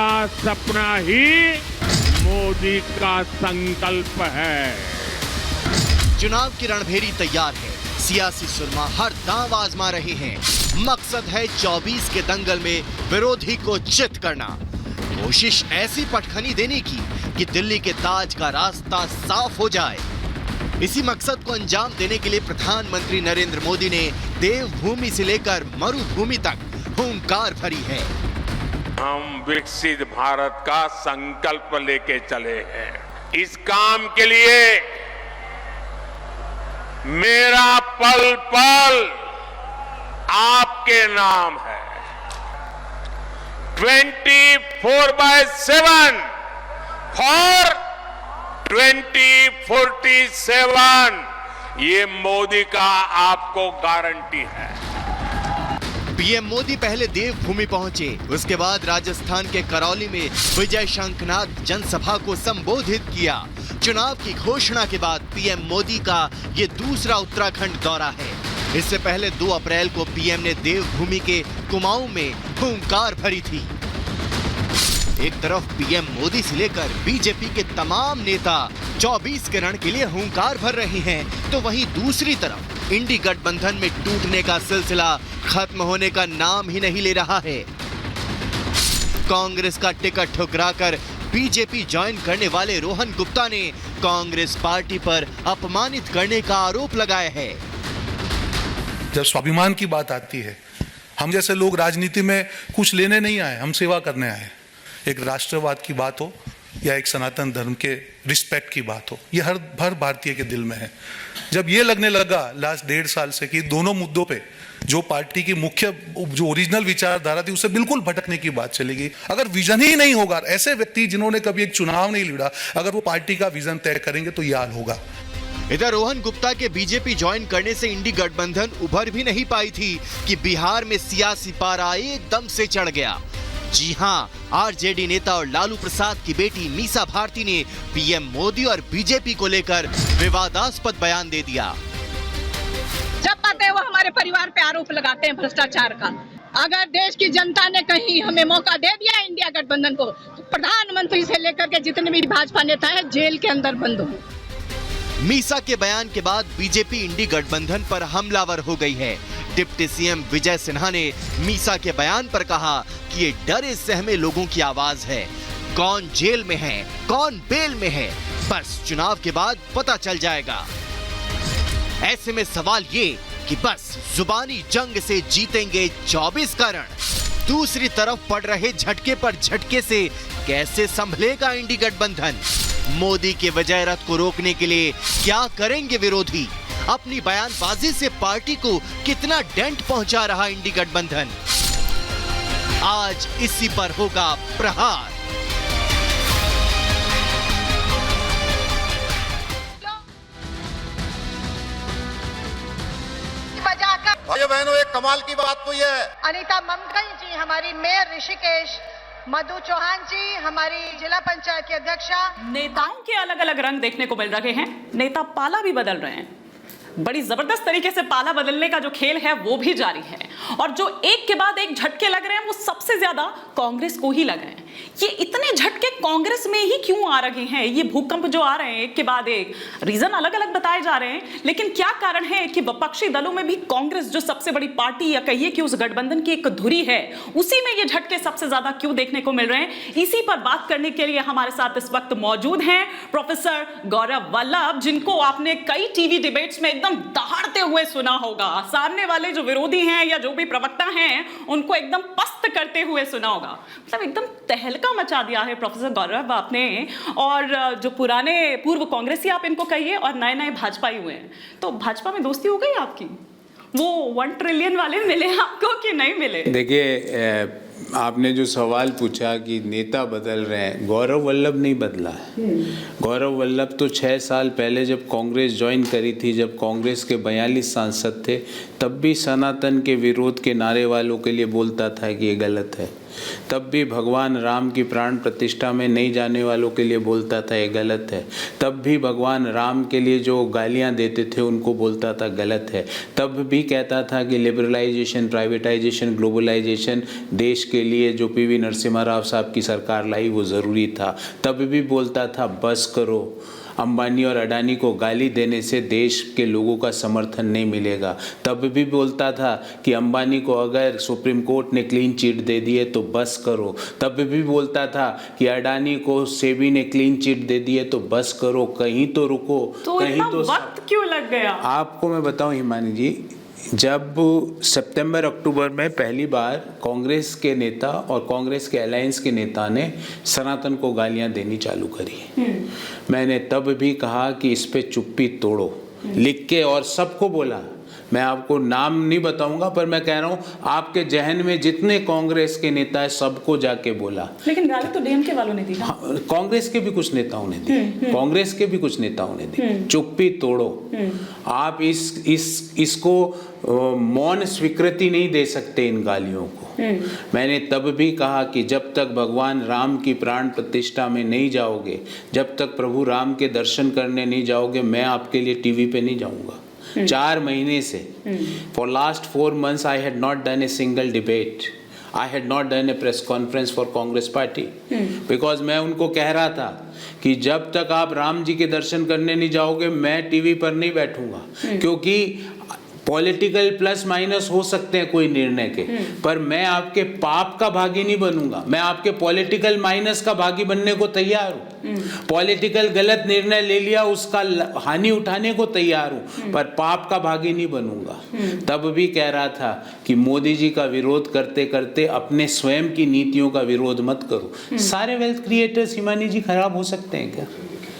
का सपना ही मोदी का संकल्प है। चुनाव की रणभेरी तैयार है, सियासी सुरमा हर दांव आजमा रहे हैं। मकसद है 24 के दंगल में विरोधी को चित करना। कोशिश ऐसी पटखनी देने की कि दिल्ली के ताज का रास्ता साफ हो जाए। इसी मकसद को अंजाम देने के लिए प्रधानमंत्री नरेंद्र मोदी ने देवभूमि से लेकर मरुभूमि तक हुंकार भरी है। हम विकसित भारत का संकल्प लेके चले हैं। इस काम के लिए मेरा पल पल आपके नाम है। 24/7 फॉर 2047 ये मोदी का आपको गारंटी है। पीएम मोदी पहले देवभूमि पहुंचे, उसके बाद राजस्थान के करौली में विजय शंखनाद जनसभा को संबोधित किया। चुनाव की घोषणा के बाद पीएम मोदी का ये दूसरा उत्तराखंड दौरा है। इससे पहले 2 अप्रैल को पीएम ने देवभूमि के कुमाऊं में हुंकार भरी थी। एक तरफ पीएम मोदी से लेकर बीजेपी के तमाम नेता 24 के रण के लिए हुंकार भर रहे हैं, तो वहीं दूसरी तरफ इंडी गठबंधन में टूटने का सिलसिला खत्म होने का नाम ही नहीं ले रहा है। कांग्रेस का टिकट ठुकराकर बीजेपी ज्वाइन करने वाले रोहन गुप्ता ने कांग्रेस पार्टी पर अपमानित करने का आरोप लगाया है। जब स्वाभिमान की बात आती है, हम जैसे लोग राजनीति में कुछ लेने नहीं आए, हम सेवा करने आए। एक राष्ट्रवाद की बात हो या एक सनातन धर्म के रिस्पेक्ट की बात हो, ये हर भारतीय के दिल में है। जब ये लगने लगा लास्ट 1.5 साल से कि दोनों मुद्दों पे जो पार्टी की मुख्य जो ओरिजिनल विचारधारा थी उससे बिल्कुल भटकने की बात चलेगी। अगर विजन ही नहीं होगा, ऐसे व्यक्ति जिन्होंने कभी एक चुनाव नहीं लड़ा, अगर वो पार्टी का विजन तय करेंगे तो ये हाल होगा। इधर रोहन गुप्ता के बीजेपी ज्वाइन करने से इंडी गठबंधन उभर भी नहीं पाई थी कि बिहार में सियासी पारा एकदम से चढ़ गया। जी हां, आरजेडी नेता और लालू प्रसाद की बेटी मीसा भारती ने पीएम मोदी और बीजेपी को लेकर विवादास्पद बयान दे दिया। जब पाते हैं वो हमारे परिवार पे आरोप लगाते हैं भ्रष्टाचार का। अगर देश की जनता ने कहीं हमें मौका दे दिया इंडिया गठबंधन को, तो प्रधानमंत्री से लेकर के जितने भी भाजपा नेता हैं जेल के अंदर बंद हो। मीसा के बयान के बाद बीजेपी इंडी गठबंधन पर हमलावर हो गई है। डिप्टी सीएम विजय सिन्हा ने मीसा के बयान पर कहा कि ये डरे सहमे लोगों की आवाज है। कौन जेल में है, कौन बेल में है, बस चुनाव के बाद पता चल जाएगा। ऐसे में सवाल ये कि बस जुबानी जंग से जीतेंगे 24 का रण। दूसरी तरफ पड़ रहे झटके पर झटके से कैसे संभलेगा इंडी गठबंधन? मोदी के विजय रथ को रोकने के लिए क्या करेंगे विरोधी? अपनी बयानबाजी से पार्टी को कितना डेंट पहुंचा रहा इंडी गठबंधन? आज इसी पर होगा प्रहार। भाइयों बहनों, एक कमाल की बात तो यह है, अनीता मंगल जी हमारी मेयर ऋषिकेश, मधु चौहान जी हमारी जिला पंचायत की अध्यक्षा। नेताओं के अलग अलग रंग देखने को मिल रहे हैं, नेता पाला भी बदल रहे हैं। बड़ी जबरदस्त तरीके से पाला बदलने का जो खेल है वो भी जारी है, और जो एक के बाद एक झटके लग रहे हैं वो सबसे ज्यादा कांग्रेस को ही लग रहे हैं। ये इतने झटके कांग्रेस में ही क्यों आ रहे हैं? ये भूकंप जो आ रहे हैं एक के बाद एक, रीजन अलग अलग बताए जा रहे हैं, लेकिन क्या कारण है कि विपक्षी दलों में भी कांग्रेस जो सबसे बड़ी पार्टी या कहिए कि उस गठबंधन की एक धुरी है, उसी में ये झटके सबसे ज्यादा क्यों देखने को मिल रहे हैं? इसी पर बात करने के लिए हमारे साथ इस वक्त मौजूद हैं प्रोफेसर गौरव वल्लभ, जिनको आपने कई टीवी डिबेट्स में एकदम दहाड़ते हुए सुना होगा। सामने वाले जो विरोधी हैं या जो भी प्रवक्ता हैं उनको एकदम पस्त करते हुए सुना होगा। मतलब एकदम तहलका मचा दिया है प्रोफेसर गौरव आपने। और जो पुराने पूर्व कांग्रेसी आप इनको कहिए और नए नए भाजपाई हुए हैं, तो भाजपा में दोस्ती हो गई आपकी? वो 1 ट्रिलियन वाले मिले आपको कि नहीं मिले? देखिए, आपने जो सवाल पूछा कि नेता बदल रहे हैं, गौरव वल्लभ नहीं बदला है। गौरव वल्लभ तो 6 साल पहले जब कांग्रेस ज्वाइन करी थी, जब कांग्रेस के 42 सांसद थे, तब भी सनातन के विरोध के नारे वालों के लिए बोलता था कि ये गलत है। तब भी भगवान राम की प्राण प्रतिष्ठा में नहीं जाने वालों के लिए बोलता था ये गलत है। तब भी भगवान राम के लिए जो गालियां देते थे उनको बोलता था गलत है। तब भी कहता था कि लिबरलाइजेशन, प्राइवेटाइजेशन, ग्लोबलाइजेशन देश के लिए जो पीवी नरसिम्हा राव साहब की सरकार लाई वो ज़रूरी था। तब भी बोलता था बस करो, अंबानी और अडानी को गाली देने से देश के लोगों का समर्थन नहीं मिलेगा। तब भी बोलता था कि अंबानी को अगर सुप्रीम कोर्ट ने क्लीन चिट दे दी है तो बस करो। तब भी बोलता था कि अडानी को सेबी ने क्लीन चिट दे दी है तो बस करो, कहीं तो रुको, तो कहीं तो वक्त क्यों लग गया? आपको मैं बताऊं हिमानी जी, जब सितंबर अक्टूबर में पहली बार कांग्रेस के नेता और कांग्रेस के अलायंस के नेता ने सनातन को गालियां देनी चालू करी, मैंने तब भी कहा कि इस पे चुप्पी तोड़ो, लिख के और सबको बोला। मैं आपको नाम नहीं बताऊंगा पर मैं कह रहा हूं आपके जहन में जितने कांग्रेस के नेता है सबको जाके बोला। लेकिन गाली तो डीएमके वालों ने दी। हाँ, कांग्रेस के भी कुछ नेताओं ने दी, कांग्रेस के भी कुछ नेताओं ने दी। चुप्पी तोड़ो। आप इसको मौन स्वीकृति नहीं दे सकते इन गालियों को। मैंने तब भी कहा कि जब तक भगवान राम की प्राण प्रतिष्ठा में नहीं जाओगे, जब तक प्रभु राम के दर्शन करने नहीं जाओगे, मैं आपके लिए टीवी पे नहीं जाऊंगा। 4 महीने से for last 4 months I had not done a single debate. I had not done a press conference for Congress party because मैं उनको कह रहा था कि जब तक आप राम जी के दर्शन करने नहीं जाओगे मैं टीवी पर नहीं बैठूंगा, क्योंकि पॉलिटिकल प्लस माइनस हो सकते हैं कोई निर्णय के, पर मैं आपके पाप का भागी नहीं बनूंगा। मैं आपके पॉलिटिकल माइनस का भागी बनने को तैयार हूँ। पॉलिटिकल गलत निर्णय ले लिया उसका हानि उठाने को तैयार हूँ, पर पाप का भागी नहीं बनूंगा। तब भी कह रहा था कि मोदी जी का विरोध करते करते अपने स्वयं की नीतियों का विरोध मत करो। सारे वेल्थ क्रिएटर्स हिमानी जी खराब हो सकते हैं क्या?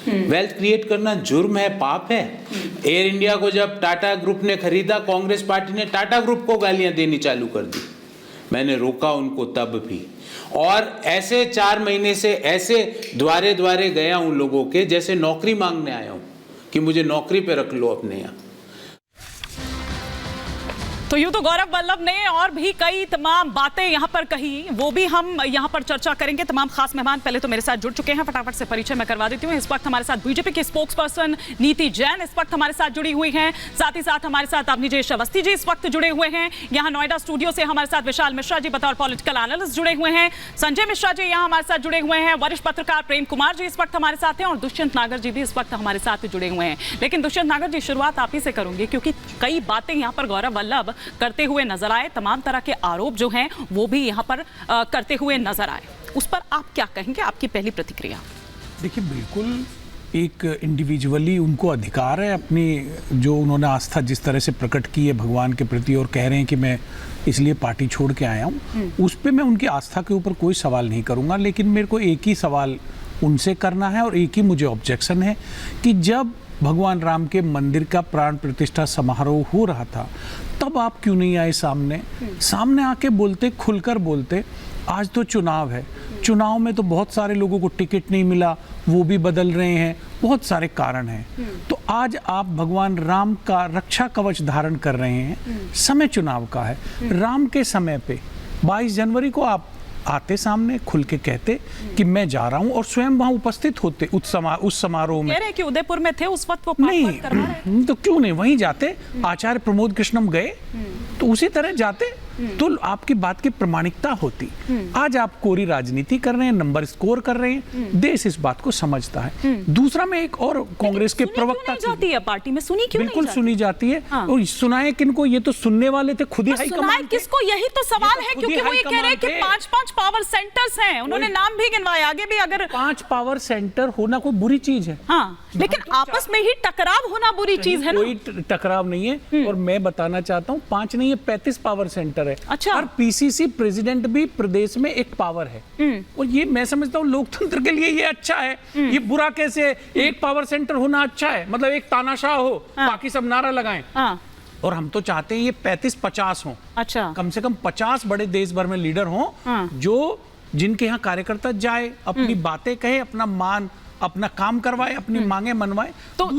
वेल्थ क्रिएट करना जुर्म है, पाप है। एयर इंडिया को जब टाटा ग्रुप ने खरीदा, कांग्रेस पार्टी ने टाटा ग्रुप को गालियां देनी चालू कर दी। मैंने रोका उनको तब भी, और ऐसे 4 महीने से ऐसे द्वारे द्वारे गया उन लोगों के जैसे नौकरी मांगने आया हूं कि मुझे नौकरी पे रख लो अपने यहाँ। तो यूं तो गौरव वल्लभ ने और भी कई तमाम बातें यहां पर कही, वो भी हम यहां पर चर्चा करेंगे। तमाम खास मेहमान पहले तो मेरे साथ जुड़ चुके हैं, फटाफट से परिचय मैं करवा देती हूं। इस वक्त हमारे साथ बीजेपी के स्पोक्स पर्सन नीति जैन इस वक्त हमारे साथ जुड़ी हुई हैं। साथ ही साथ हमारे साथ अवनीजेश अवस्थी जी इस वक्त जुड़े हुए हैं। यहाँ नोएडा स्टूडियो से हमारे साथ विशाल मिश्रा जी बतौर पॉलिटिकल एनालिस्ट जुड़े हुए हैं। संजय मिश्रा जी यहाँ हमारे साथ जुड़े हुए हैं। वरिष्ठ पत्रकार प्रेम कुमार जी इस वक्त हमारे साथ हैं, और दुष्यंत नागर जी भी इस वक्त हमारे साथ जुड़े हुए हैं। लेकिन दुष्यंत नागर जी, शुरुआत आप ही से करूंगी, क्योंकि कई बातें यहाँ पर गौरव वल्लभ करते हुए नजर आए, तमाम तरह के आरोप जो हैं वो भी यहाँ पर करते हुए नजर आए। उस पर आप क्या कहेंगे? आपकी पहली प्रतिक्रिया? देखिए, बिल्कुल एक इंडिविजुअली उनको अधिकार है अपनी, जो उन्होंने आस्था जिस तरह से प्रकट की है भगवान के प्रति और कह रहे हैं कि मैं इसलिए पार्टी छोड़ के आया हूँ, उस पर मैं उनकी आस्था के ऊपर कोई सवाल नहीं करूँगा। लेकिन मेरे को एक ही सवाल उनसे करना है और एक ही मुझे ऑब्जेक्शन है कि जब भगवान राम के मंदिर का प्राण प्रतिष्ठा समारोह हो रहा था तब आप क्यों नहीं आए सामने आके बोलते, खुलकर बोलते। आज तो चुनाव है, चुनाव में तो बहुत सारे लोगों को टिकट नहीं मिला, वो भी बदल रहे हैं, बहुत सारे कारण हैं। तो आज आप भगवान राम का रक्षा कवच धारण कर रहे हैं, समय चुनाव का है। राम के समय पे 22 जनवरी को आप आते सामने, खुल के कहते कि मैं जा रहा हूं और स्वयं वहां उपस्थित होते उस समारोह में। कह रहे हैं कि उदयपुर में थे उस वक्त, वो नहीं तो क्यों नहीं वहीं जाते? आचार्य प्रमोद कृष्णम गए तो उसी तरह जाते तो आपकी बात की प्रामाणिकता होती। आज आप कोरी राजनीति कर रहे हैं, नंबर स्कोर कर रहे हैं, देश इस बात को समझता है। दूसरा, मैं एक और कांग्रेस के प्रवक्ता जाती है पार्टी में, सुनी क्यों? बिल्कुल सुनी जाती है। और सुनाए किनको? ये तो सुनने वाले थे खुद ही हाईकमान किसको, यही तो सवाल है, क्योंकि वो ये कह रहे हैं कि 5 पावर सेंटर्स हैं, उन्होंने नाम भी गिनवाए। आगे भी अगर 5 पावर सेंटर होना कोई बुरी चीज है? हाँ, लेकिन आपस में ही टकराव होना बुरी चीज है ना? कोई टकराव नहीं है। और मैं बताना चाहता हूँ 5 नहीं है 35 पावर सेंटर है। अच्छा। और पीसीसी प्रेसिडेंट भी प्रदेश में एक पावर है। और ये मैं समझता हूँ लोकतंत्र के लिए ये अच्छा है। ये बुरा कैसे है? एक पावर सेंटर होना अच्छा है, मतलब एक तानाशाह हो, बाकी सब नारा लगाएं। और हम तो चाहते हैं ये 35-50 हो। अच्छा। कम से कम 50 बड़े देश भर में लीडर हो, जो जिनके यहाँ कार्यकर्ता जाए, अपनी बातें कहे, अपना मान, अपना काम करवाए, अपनी मांगे मनवाए। तो